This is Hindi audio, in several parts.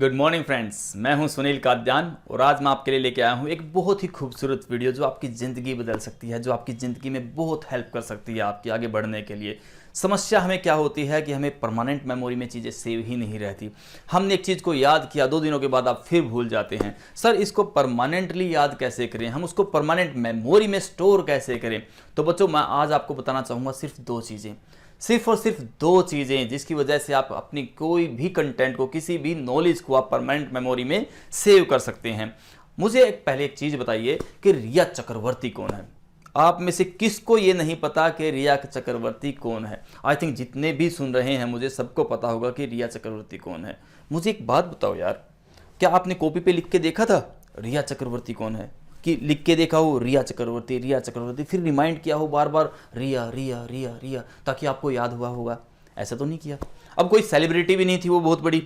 गुड मॉर्निंग फ्रेंड्स, मैं हूं सुनील काद्यान और आज मैं आपके लिए लेके आया हूं एक बहुत ही खूबसूरत वीडियो जो आपकी ज़िंदगी बदल सकती है, जो आपकी ज़िंदगी में बहुत हेल्प कर सकती है आपकी आगे बढ़ने के लिए। समस्या हमें क्या होती है कि हमें परमानेंट मेमोरी में चीज़ें सेव ही नहीं रहती। हमने एक चीज़ को याद किया, 2 दिनों के बाद आप फिर भूल जाते हैं। सर, इसको परमानेंटली याद कैसे करें, हम उसको परमानेंट मेमोरी में स्टोर कैसे करें? तो बच्चों, मैं आज आपको बताना चाहूँगा सिर्फ 2 चीज़ें, सिर्फ और सिर्फ 2 चीज़ें जिसकी वजह से आप अपनी कोई भी कंटेंट को, किसी भी नॉलेज को आप परमानेंट मेमोरी में सेव कर सकते हैं। मुझे पहले एक चीज़ बताइए कि रिया चक्रवर्ती कौन है? आप में से किसको ये नहीं पता कि रिया चक्रवर्ती कौन है? आई थिंक जितने भी सुन रहे हैं मुझे सबको पता होगा कि रिया चक्रवर्ती कौन है। मुझे एक बात बताओ यार, क्या आपने कॉपी पे लिख के देखा था रिया चक्रवर्ती कौन है? कि लिख के देखा हो रिया चक्रवर्ती, फिर रिमाइंड किया हो बार बार रिया रिया रिया रिया, ताकि आपको याद हुआ होगा? ऐसा तो नहीं किया। अब कोई सेलिब्रिटी भी नहीं थी वो बहुत बड़ी,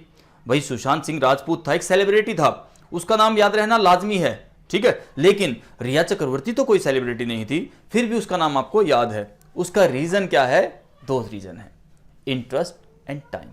भाई सुशांत सिंह राजपूत था, एक सेलिब्रिटी था, उसका नाम याद रहना लाजमी है, ठीक है। लेकिन रिया चक्रवर्ती तो कोई सेलिब्रिटी नहीं थी, फिर भी उसका नाम आपको याद है। उसका रीज़न क्या है? 2 रीज़न है, इंटरेस्ट एंड टाइम।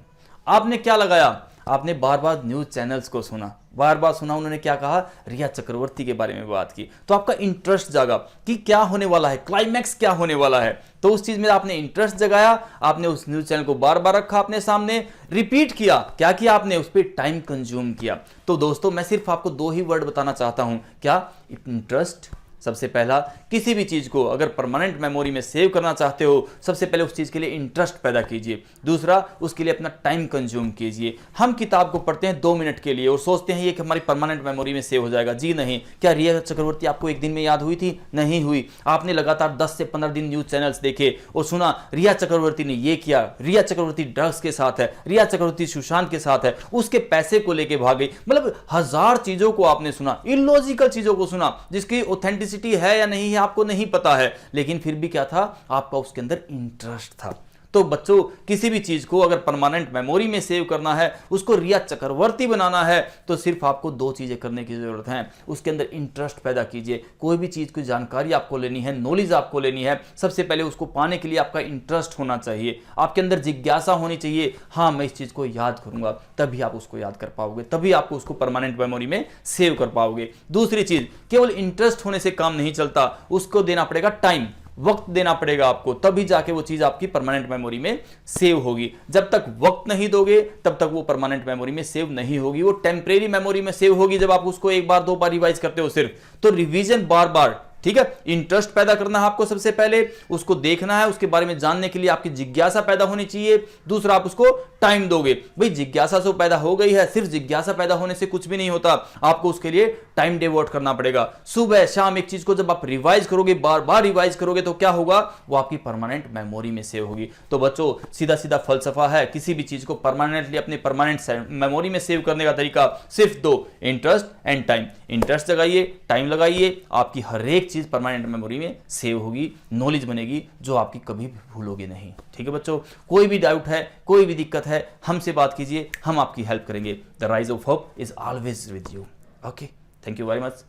आपने क्या लगाया? आपने बार बार न्यूज़ चैनल्स को सुना, बार बार सुना उन्होंने क्या कहा, रिया चक्रवर्ती के बारे में बात की, तो आपका इंटरेस्ट जागा कि क्या होने वाला है, क्लाइमैक्स क्या होने वाला है। तो उस चीज़ में आपने इंटरेस्ट जगाया, आपने उस न्यूज़ चैनल को बार बार रखा अपने सामने, रिपीट किया, क्या किया आपने? उस पर टाइम कंज्यूम किया। तो दोस्तों, मैं सिर्फ आपको 2 ही वर्ड बताना चाहता हूं, क्या? इंटरेस्ट। सबसे पहला, किसी भी चीज़ को अगर परमानेंट मेमोरी में सेव करना चाहते हो, सबसे पहले उस चीज़ के लिए इंटरेस्ट पैदा कीजिए। दूसरा, उसके लिए अपना टाइम कंज्यूम कीजिए। हम किताब को पढ़ते हैं 2 मिनट के लिए और सोचते हैं ये कि हमारी परमानेंट मेमोरी में सेव हो जाएगा। जी नहीं। क्या रिया चक्रवर्ती आपको एक दिन में याद हुई थी? नहीं हुई। आपने लगातार 10 से 15 दिन न्यूज़ चैनल्स देखे और सुना रिया चक्रवर्ती ने ये किया, रिया चक्रवर्ती ड्रग्स के साथ है, रिया चक्रवर्ती सुशांत के साथ है, उसके पैसे को लेके भाग गई। मतलब 1000 चीज़ों को आपने सुना, इलॉजिकल चीज़ों को सुना, जिसकी ऑथेंटिसिटी है या नहीं है आपको नहीं पता है, लेकिन फिर भी क्या था, आपका उसके अंदर इंटरेस्ट था। तो बच्चों, किसी भी चीज को अगर परमानेंट मेमोरी में सेव करना है, उसको रिया चक्रवर्ती बनाना है, तो सिर्फ आपको 2 चीजें करने की जरूरत है। उसके अंदर इंटरेस्ट पैदा कीजिए। कोई भी चीज की जानकारी आपको लेनी है, नॉलेज आपको लेनी है, सबसे पहले उसको पाने के लिए आपका इंटरेस्ट होना चाहिए, आपके अंदर जिज्ञासा होनी चाहिए। हाँ, मैं इस चीज को याद करूंगा, तभी आप उसको याद कर पाओगे, तभी आपको उसको परमानेंट मेमोरी में सेव कर पाओगे। दूसरी चीज, केवल इंटरेस्ट होने से काम नहीं चलता, उसको देना पड़ेगा टाइम, वक्त देना पड़ेगा आपको, तभी जाके वो चीज आपकी परमानेंट मेमोरी में सेव होगी। जब तक वक्त नहीं दोगे तब तक वो परमानेंट मेमोरी में सेव नहीं होगी, वो टेम्परेरी मेमोरी में सेव होगी। जब आप उसको 1 बार 2 बार रिवाइज करते हो सिर्फ, तो रिवीजन बार बार, ठीक है। इंटरेस्ट पैदा करना है आपको, सबसे पहले उसको देखना है, उसके बारे में जानने के लिए आपकी जिज्ञासा पैदा होनी चाहिए। दूसरा, आप उसको टाइम दोगे। भाई जिज्ञासा तो पैदा हो गई है, सिर्फ जिज्ञासा पैदा होने से कुछ भी नहीं होता, आपको उसके लिए टाइम डिवोट करना पड़ेगा। सुबह शाम एक चीज को जब आप रिवाइज करोगे, बार बार रिवाइज करोगे, तो क्या होगा, वो आपकी परमानेंट मेमोरी में सेव होगी। तो बच्चों, सीधा सीधा फलसफा है, किसी भी चीज को परमानेंटली अपने परमानेंट मेमोरी में सेव करने का तरीका सिर्फ 2, इंटरेस्ट एंड टाइम। इंटरेस्ट लगाइए, टाइम लगाइए, आपकी हर एक चीज परमानेंट मेमोरी में सेव होगी, नॉलेज बनेगी जो आपकी कभी भी भूलोगे नहीं। ठीक है बच्चों, कोई भी डाउट है, कोई भी दिक्कत है, हमसे बात कीजिए, हम आपकी हेल्प करेंगे। The rise of hope is always with you. Okay, thank you very much.